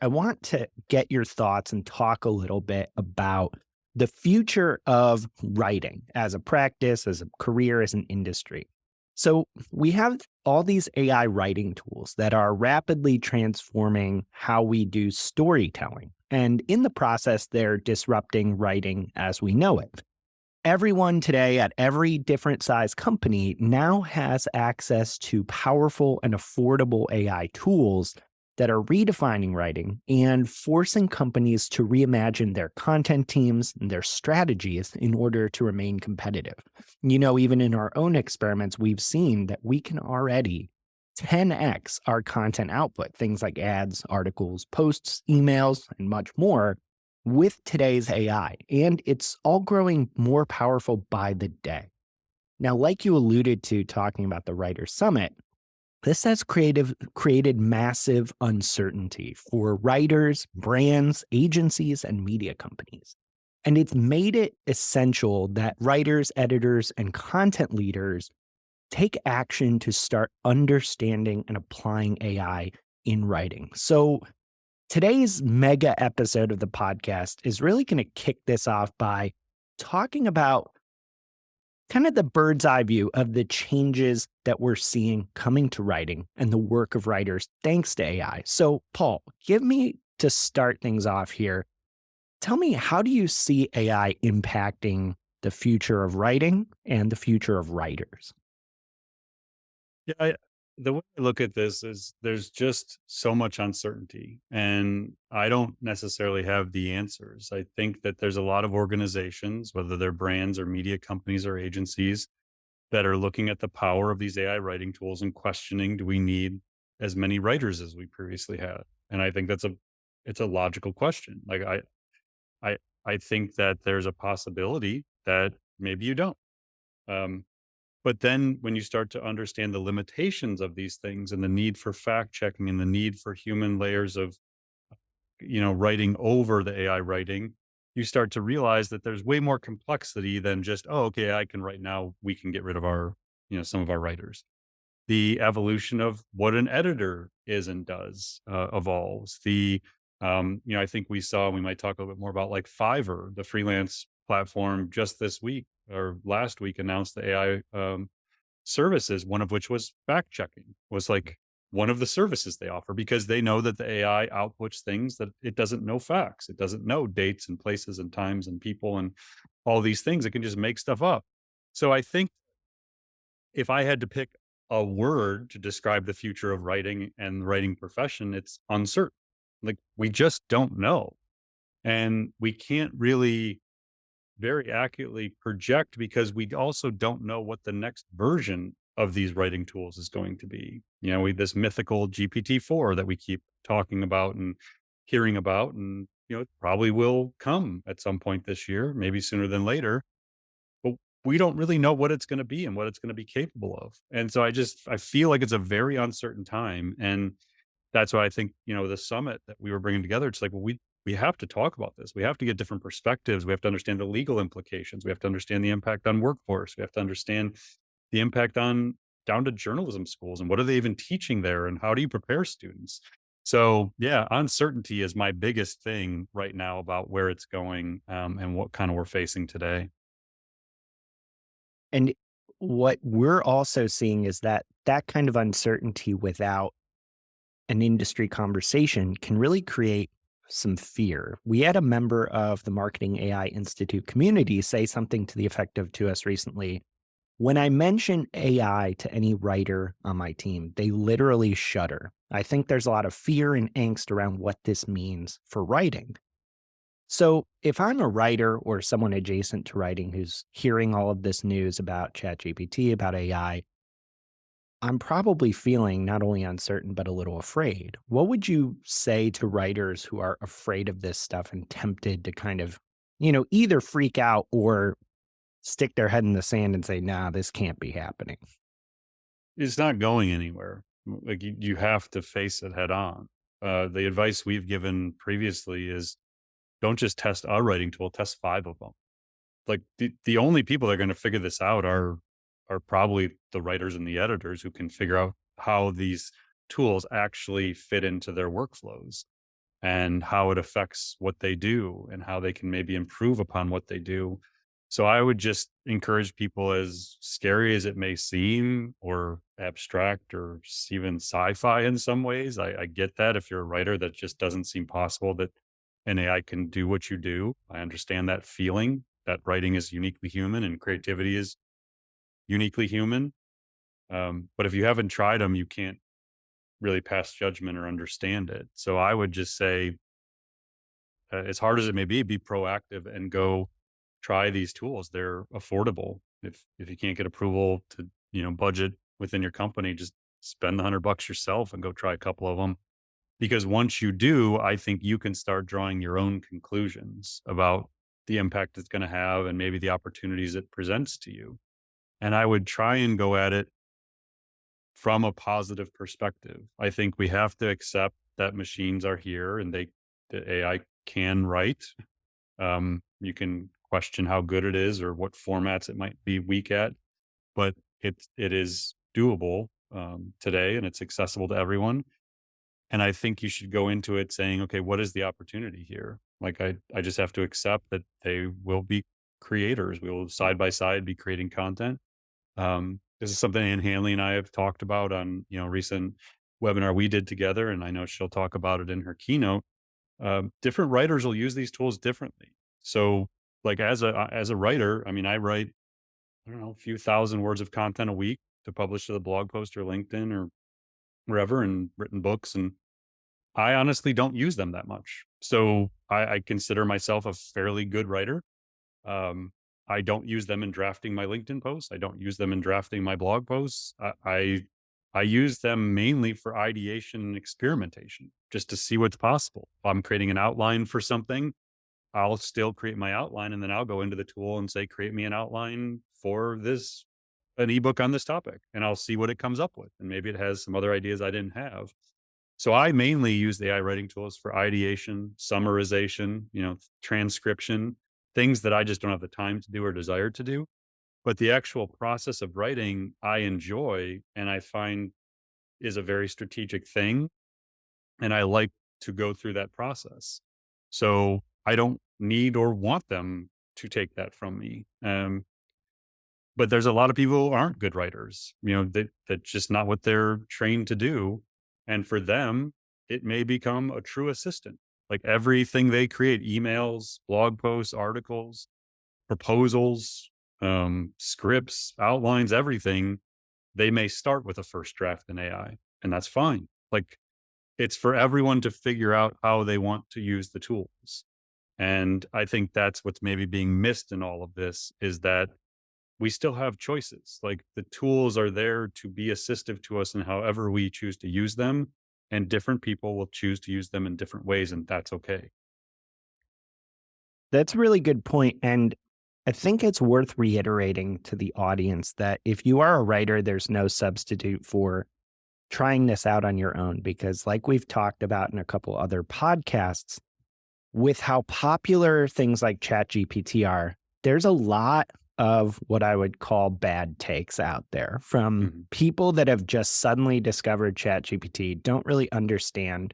I want to get your thoughts and talk a little bit about the future of writing as a practice, as a career, as an industry. So, we have all these AI writing tools that are rapidly transforming how we do storytelling. And in the process, they're disrupting writing as we know it. Everyone today at every different size company now has access to powerful and affordable AI tools that are redefining writing and forcing companies to reimagine their content teams and their strategies in order to remain competitive. Even in our own experiments, we've seen that we can already 10x our content output, things like ads, articles, posts, emails, and much more with today's AI, and it's all growing more powerful by the day. Now, like you alluded to talking about the Writers Summit, this has created massive uncertainty for writers, brands, agencies, and media companies. And it's made it essential that writers, editors, and content leaders take action to start understanding and applying AI in writing. So, today's mega episode of the podcast is really going to kick this off by talking about kind of the bird's eye view of the changes that we're seeing coming to writing and the work of writers thanks to AI. So, Paul, give me to start things off here. Tell me, how do you see AI impacting the future of writing and the future of writers? Yeah, the way I look at this is there's just so much uncertainty, and I don't necessarily have the answers. I think that there's a lot of organizations, whether they're brands or media companies or agencies, that are looking at the power of these AI writing tools and questioning, do we need as many writers as we previously had? And I think it's a logical question. Like I I think that there's a possibility that maybe you don't. Um, but then when you start to understand the limitations of these things and the need for fact checking and the need for human layers of, writing over the AI writing, you start to realize that there's way more complexity than just, oh, okay, I can write now. We can get rid of some of our writers. The evolution of what an editor is and does evolves. I think we might talk a little bit more about like Fiverr, the freelance platform just this week or last week announced the AI services, one of which was fact checking, was like one of the services they offer because they know that the AI outputs things that it doesn't know facts. It doesn't know dates and places and times and people and all these things. It can just make stuff up. So I think if I had to pick a word to describe the future of writing and the writing profession, it's uncertain. Like we just don't know. And we can't really very accurately project because we also don't know what the next version of these writing tools is going to be. We this mythical GPT-4 that we keep talking about and hearing about, and it probably will come at some point this year, maybe sooner than later. But we don't really know what it's going to be and what it's going to be capable of. And so I feel like it's a very uncertain time, and that's why I think, the summit that we were bringing together, it's like, well, we have to talk about this. We have to get different perspectives. We have to understand the legal implications. We have to understand the impact on workforce. We have to understand the impact on down to journalism schools and what are they even teaching there and how do you prepare students? So yeah, uncertainty is my biggest thing right now about where it's going and what kind of we're facing today. And what we're also seeing is that that kind of uncertainty without an industry conversation can really create some fear. We had a member of the Marketing AI Institute community say something to the effect of to us recently. When I mention AI to any writer on my team, they literally shudder. I think there's a lot of fear and angst around what this means for writing. So, if I'm a writer or someone adjacent to writing who's hearing all of this news about ChatGPT, about AI, I'm probably feeling not only uncertain, but a little afraid. What would you say to writers who are afraid of this stuff and tempted to kind of, either freak out or stick their head in the sand and say, nah, this can't be happening? It's not going anywhere. Like you have to face it head on. The advice we've given previously is don't just test a writing tool, test five of them. Like the only people that are going to figure this out are probably the writers and the editors who can figure out how these tools actually fit into their workflows. and how it affects what they do and how they can maybe improve upon what they do. So I would just encourage people, as scary as it may seem, or abstract, or even sci-fi in some ways. I get that if you're a writer, that just doesn't seem possible that an AI can do what you do. I understand that feeling, that writing is uniquely human and creativity is uniquely human. But if you haven't tried them, you can't really pass judgment or understand it. So I would just say, as hard as it may be proactive and go try these tools. They're affordable. If you can't get approval to, budget within your company, just spend the $100 yourself and go try a couple of them. Because once you do, I think you can start drawing your own conclusions about the impact it's going to have and maybe the opportunities it presents to you. And I would try and go at it from a positive perspective. I think we have to accept that machines are here and the AI can write. You can question how good it is or what formats it might be weak at, but it is doable today, and it's accessible to everyone. And I think you should go into it saying, okay, what is the opportunity here? Like I just have to accept that they will be creators. We will side by side be creating content. This is something Ann Hanley and I have talked about on recent webinar we did together, and I know she'll talk about it in her keynote. Different writers will use these tools differently. So, like as a writer, I mean, I write, I don't know, a few thousand words of content a week to publish to the blog post or LinkedIn or wherever, and written books, and I honestly don't use them that much. So I consider myself a fairly good writer. um, I don't use them in drafting my LinkedIn posts. I don't use them in drafting my blog posts. I use them mainly for ideation and experimentation, just to see what's possible. If I'm creating an outline for something, I'll still create my outline, and then I'll go into the tool and say, create me an outline for an ebook on this topic, and I'll see what it comes up with. And maybe it has some other ideas I didn't have. So I mainly use the AI writing tools for ideation, summarization, transcription, things that I just don't have the time to do or desire to do. But the actual process of writing, I enjoy and I find is a very strategic thing. And I like to go through that process. So I don't need or want them to take that from me. But there's a lot of people who aren't good writers, that's just not what they're trained to do. And for them, it may become a true assistant. Like everything they create, emails, blog posts, articles, proposals, scripts, outlines, everything, they may start with a first draft in AI, and that's fine. Like it's for everyone to figure out how they want to use the tools. And I think that's what's maybe being missed in all of this, is that we still have choices. Like the tools are there to be assistive to us in however we choose to use them. And different people will choose to use them in different ways, and that's okay. That's a really good point, and I think it's worth reiterating to the audience that if you are a writer, there's no substitute for trying this out on your own, because like we've talked about in a couple other podcasts, with how popular things like ChatGPT are, there's a lot of what I would call bad takes out there from Mhm. people that have just suddenly discovered ChatGPT, don't really understand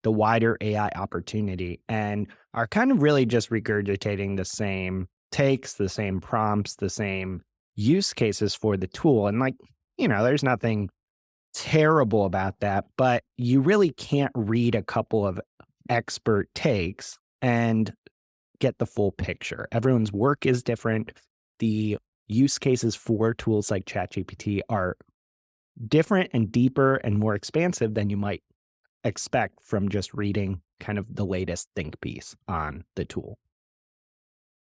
the wider AI opportunity, and are kind of really just regurgitating the same takes, the same prompts, the same use cases for the tool. And like, there's nothing terrible about that, but you really can't read a couple of expert takes and get the full picture. Everyone's work is different. The use cases for tools like ChatGPT are different and deeper and more expansive than you might expect from just reading kind of the latest think piece on the tool.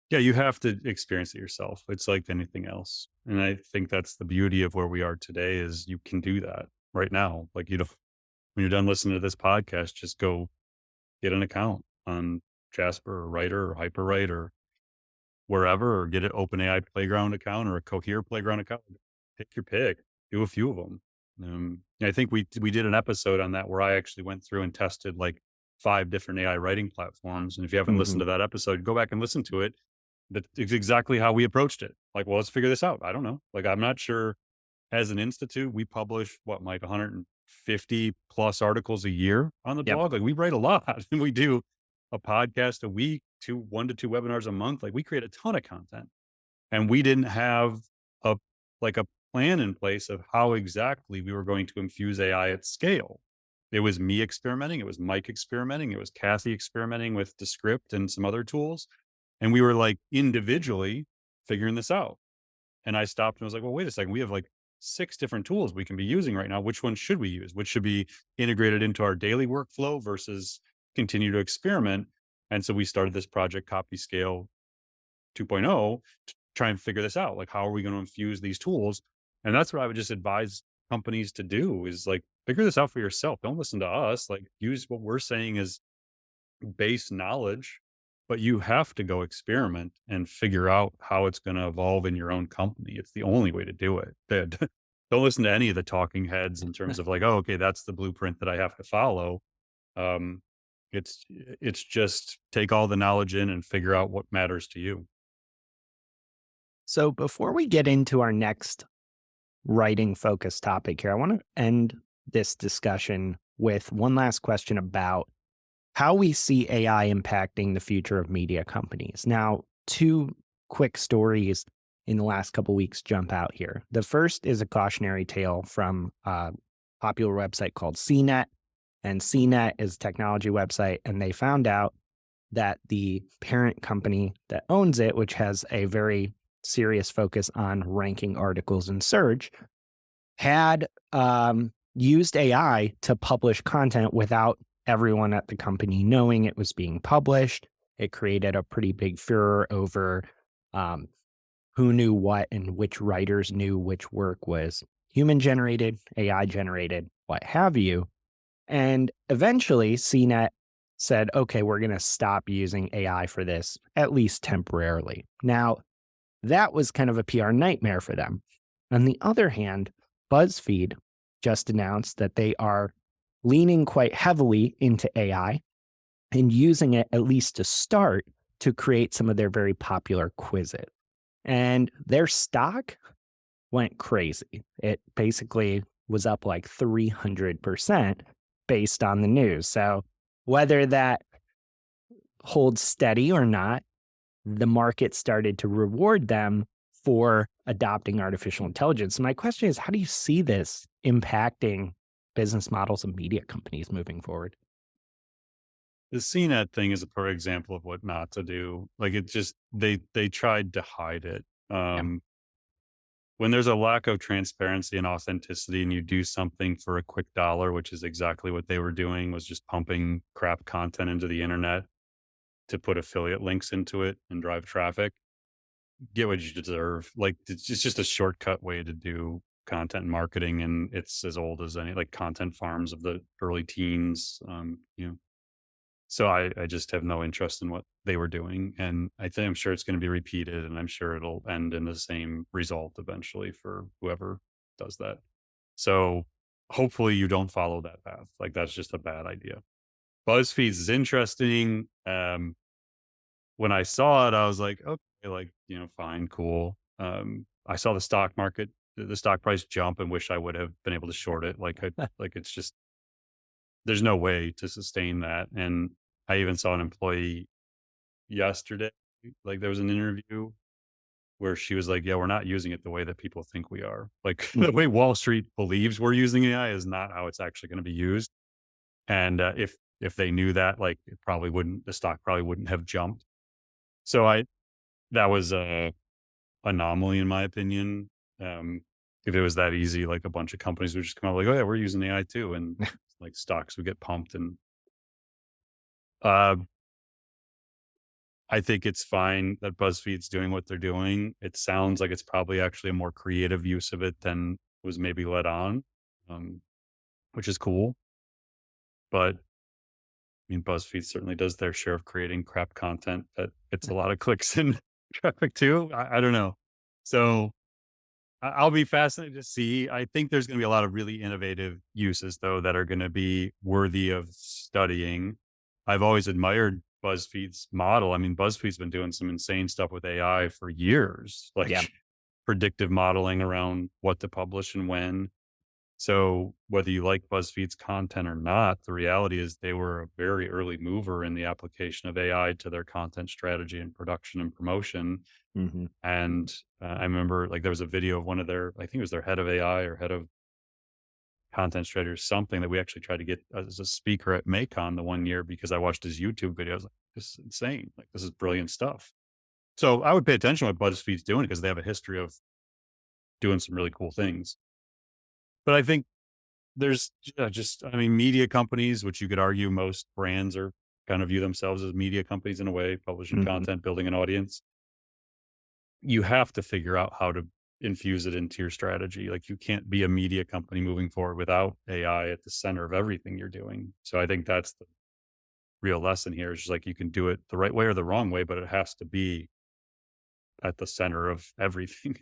Yeah, you have to experience it yourself. It's like anything else. And I think that's the beauty of where we are today, is you can do that right now. Like, when you're done listening to this podcast, just go get an account on Jasper or Writer or Hyperwrite or wherever, or get an OpenAI Playground account or a Cohere Playground account. Pick your pick. Do a few of them. I think we did an episode on that where I actually went through and tested like 5 different AI writing platforms. And if you haven't listened Mhm. to that episode, go back and listen to it. That's exactly how we approached it. Like, well, let's figure this out. I don't know. Like, I'm not sure. As an institute, we publish what, like 50 plus articles a year on the Yep. blog. Like we write a lot and we do a podcast a week, 1 to 2 webinars a month. Like we create a ton of content and we didn't have a like a plan in place of how exactly we were going to infuse AI at scale. It was me experimenting, it was Mike experimenting, it was Kathy experimenting with Descript and some other tools, and we were like individually figuring this out. And I stopped and was like, well, wait a second, we have like 6 different tools we can be using right now. Which one should we use? Which should be integrated into our daily workflow versus continue to experiment? And so we started this project Copy Scale 2.0 to try and figure this out. Like, how are we going to infuse these tools? And that's what I would just advise companies to do is like figure this out for yourself. Don't listen to us. Like, use what we're saying as base knowledge, but you have to go experiment and figure out how it's going to evolve in your own company. It's the only way to do it. Don't listen to any of the talking heads in terms of like, oh, okay, that's the blueprint that I have to follow. Um, it's just take all the knowledge in and figure out what matters to you. So before we get into our next writing focused topic here, I want to end this discussion with one last question about how we see AI impacting the future of media companies. Now, two quick stories in the last couple weeks jump out here. The first is a cautionary tale from a popular website called CNET, and CNET is a technology website, and they found out that the parent company that owns it, which has a very serious focus on ranking articles in search, had used AI to publish content without everyone at the company knowing it was being published. It created a pretty big furor over um, who knew what and which writers knew which work was human generated, AI generated, what have you. And eventually, CNET said, okay, we're going to stop using AI for this, at least temporarily. Now, that was kind of a PR nightmare for them. On the other hand, BuzzFeed just announced that they are leaning quite heavily into AI and using it, at least to start, to create some of their very popular quizzes. And their stock went crazy. It basically was up like 300% based on the news. So whether that holds steady or not, the market started to reward them for adopting artificial intelligence. My question is, how do you see this impacting business models of media companies moving forward? The CNET thing is a perfect example of what not to do. Like it just they tried to hide it. Yeah. When there's a lack of transparency and authenticity and you do something for a quick dollar, which is exactly what they were doing, was just pumping crap content into the internet to put affiliate links into it and drive traffic, get what you deserve. Like it's just a shortcut way to do content marketing. And it's as old as any like content farms of the early teens. So I just have no interest in what they were doing, and I'm sure it's going to be repeated, and I'm sure it'll end in the same result eventually for whoever does that. So hopefully you don't follow that path. Like that's just a bad idea. BuzzFeed's is interesting. When I saw it, I was like, okay, like fine, cool. I saw the stock market, the stock price jump, and wish I would have been able to short it. Like it's just there's no way to sustain that. And I even saw an employee yesterday, like there was an interview where she was like, "Yeah, we're not using it the way that people think we are. Like Mm. the way Wall Street believes we're using AI is not how it's actually going to be used." And if they knew that, like the stock probably wouldn't have jumped. So I that was a anomaly in my opinion. Um, if it was that easy, like a bunch of companies would just come out like, "Oh yeah, we're using AI too," and like stocks would get pumped. And uh, I think it's fine that BuzzFeed's doing what they're doing. It sounds like it's probably actually a more creative use of it than was maybe led on, um, which is cool. But I mean, BuzzFeed certainly does their share of creating crap content that gets a lot of clicks and traffic too. I don't know. So I'll be fascinated to see. I think there's going to be a lot of really innovative uses, though, that are going to be worthy of studying. I've always admired BuzzFeed's model. I mean, BuzzFeed's been doing some insane stuff with AI for years, Yeah. like predictive modeling around what to publish and when. So whether you like BuzzFeed's content or not, the reality is they were a very early mover in the application of AI to their content strategy and production and promotion. Hmm. And I remember like there was a video of one of their, I think it was their head of AI or head of content strategy or something that we actually tried to get as a speaker at MACON the one year because I watched his YouTube videos. Like, this is insane. Like, this is brilliant stuff. So I would pay attention to what BuzzFeed's doing because they have a history of doing some really cool things. But I think there's just, I mean, media companies, which you could argue most brands are kind of view themselves as media companies in a way, publishing Hmm. content, building an audience. You have to figure out how to infuse it into your strategy. Like you can't be a media company moving forward without AI at the center of everything you're doing. So I think that's the real lesson here is just like you can do it the right way or the wrong way, but it has to be at the center of everything.